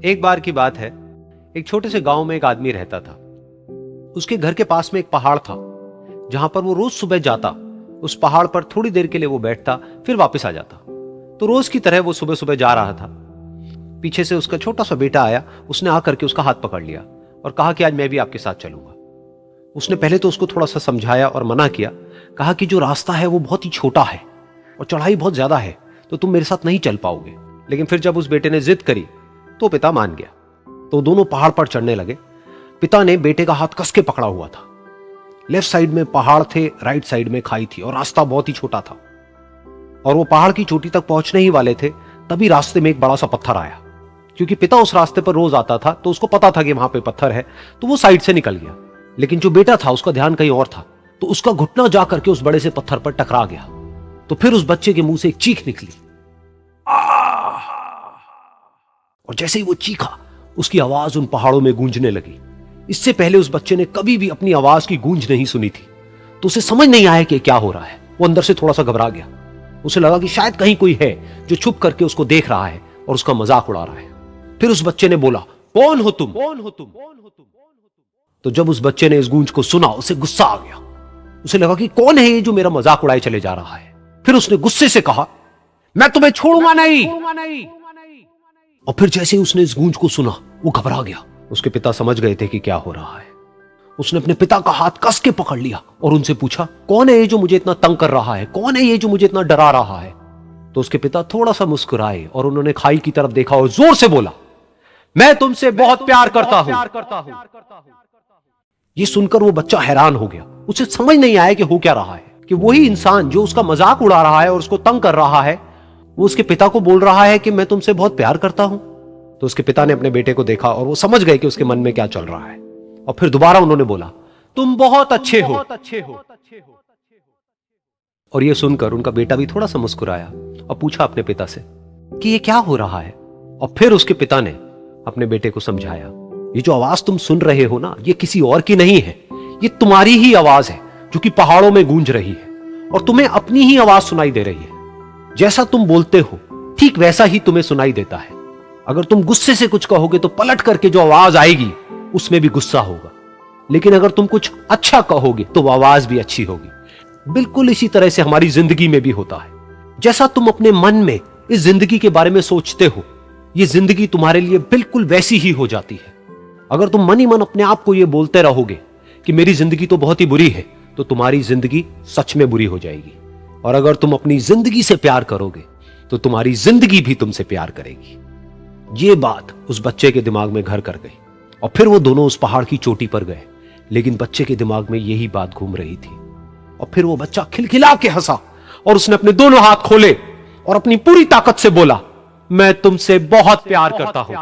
एक बार की बात है, एक छोटे से गांव में एक आदमी रहता था। उसके घर के पास में एक पहाड़ था, जहां पर वो रोज सुबह जाता। उस पहाड़ पर थोड़ी देर के लिए वो बैठता, फिर वापस आ जाता। तो रोज की तरह वो सुबह सुबह जा रहा था। पीछे से उसका छोटा सा बेटा आया। उसने आकर के उसका हाथ पकड़ लिया और कहा कि आज मैं भी आपके साथ चलूंगा। उसने पहले तो उसको थोड़ा सा समझाया और मना किया। कहा कि जो रास्ता है वो बहुत ही छोटा है और चढ़ाई बहुत ज्यादा है, तो तुम मेरे साथ नहीं चल पाओगे। लेकिन फिर जब उस बेटे ने जिद करी तो पिता मान गया। तो दोनों पहाड़ पर चढ़ने लगे। पिता ने बेटे का हाथ कस के पकड़ा हुआ था। लेफ्ट साइड में पहाड़ थे, राइट साइड में खाई थी और रास्ता बहुत ही छोटा था। और वो पहाड़ की चोटी तक पहुंचने ही वाले थे, तभी रास्ते में एक बड़ा सा पत्थर आया। क्योंकि पिता उस रास्ते पर रोज आता था, तो उसको पता था कि वहां पे पत्थर है, तो वो साइड से निकल गया। लेकिन जो बेटा था उसका ध्यान कहीं और था, तो उसका घुटना जा करके उस बड़े से पत्थर पर टकरा गया। तो फिर उस बच्चे के मुंह से एक चीख निकली। और जैसे ही वो चीखा, उसकी आवाज उन पहाड़ों में गूंजने लगी। इससे पहले उस बच्चे ने कभी भी अपनी आवाज की गूंज नहीं सुनी थी, तो उसे समझ नहीं आया कि क्या हो रहा है। वो अंदर से थोड़ा सा घबरा गया। उसे लगा कि शायद कहीं कोई है जो छुप करके उसको देख रहा है और उसका मजाक उड़ा रहा है। फिर उस बच्चे ने बोला, कौन हो तुम? कौन हो तुम? तो जब उस बच्चे ने इस गूंज को सुना, उसे गुस्सा आ गया। उसे लगा कि कौन है ये जो मेरा मजाक उड़ाए चले जा रहा है। फिर उसने गुस्से से कहा, मैं तुम्हें छोड़ूंगा नहीं। और फिर जैसे ही उसने इस गूंज को सुना, वो घबरा गया। उसके पिता समझ गए थे कि क्या हो रहा है। उसने अपने पिता का हाथ कस के पकड़ लिया और उनसे पूछा, कौन है ये जो मुझे इतना तंग कर रहा है? कौन है ये जो मुझे इतना डरा रहा है? तो उसके पिता थोड़ा सा मुस्कुराए और उन्होंने खाई की तरफ देखा और जोर से बोला, मैं तुमसे बहुत प्यार करता हूं। ये सुनकर वो बच्चा हैरान हो गया। उसे समझ नहीं आया कि हो क्या रहा है, कि वही इंसान जो उसका मजाक उड़ा रहा है और उसको तंग कर रहा है, वो उसके पिता को बोल रहा है कि मैं तुमसे बहुत प्यार करता हूं। तो उसके पिता ने अपने बेटे को देखा और वो समझ गए कि उसके मन में क्या चल रहा है। और फिर दोबारा उन्होंने बोला, तुम बहुत अच्छे हो। और ये सुनकर उनका बेटा भी थोड़ा सा मुस्कुराया और पूछा अपने पिता से कि ये क्या हो रहा है। और फिर उसके पिता ने अपने बेटे को समझाया, ये जो आवाज तुम सुन रहे हो ना, ये किसी और की नहीं है, ये तुम्हारी ही आवाज है जो कि पहाड़ों में गूंज रही है और तुम्हें अपनी ही आवाज सुनाई दे रही है। जैसा तुम बोलते हो ठीक वैसा ही तुम्हें सुनाई देता है। अगर तुम गुस्से से कुछ कहोगे तो पलट करके जो आवाज आएगी उसमें भी गुस्सा होगा, लेकिन अगर तुम कुछ अच्छा कहोगे तो वो आवाज भी अच्छी होगी। बिल्कुल इसी तरह से हमारी जिंदगी में भी होता है। जैसा तुम अपने मन में इस जिंदगी के बारे में सोचते हो, ये जिंदगी तुम्हारे लिए बिल्कुल वैसी ही हो जाती है। अगर तुम मन ही मन अपने आप को ये बोलते रहोगे कि मेरी जिंदगी तो बहुत ही बुरी है, तो तुम्हारी जिंदगी सच में बुरी हो जाएगी। और अगर तुम अपनी जिंदगी से प्यार करोगे तो तुम्हारी जिंदगी भी तुमसे प्यार करेगी। ये बात उस बच्चे के दिमाग में घर कर गई और फिर वो दोनों उस पहाड़ की चोटी पर गए। लेकिन बच्चे के दिमाग में यही बात घूम रही थी। और फिर वो बच्चा खिलखिला के हंसा और उसने अपने दोनों हाथ खोले और अपनी पूरी ताकत से बोला, मैं तुमसे बहुत प्यार करता हूं।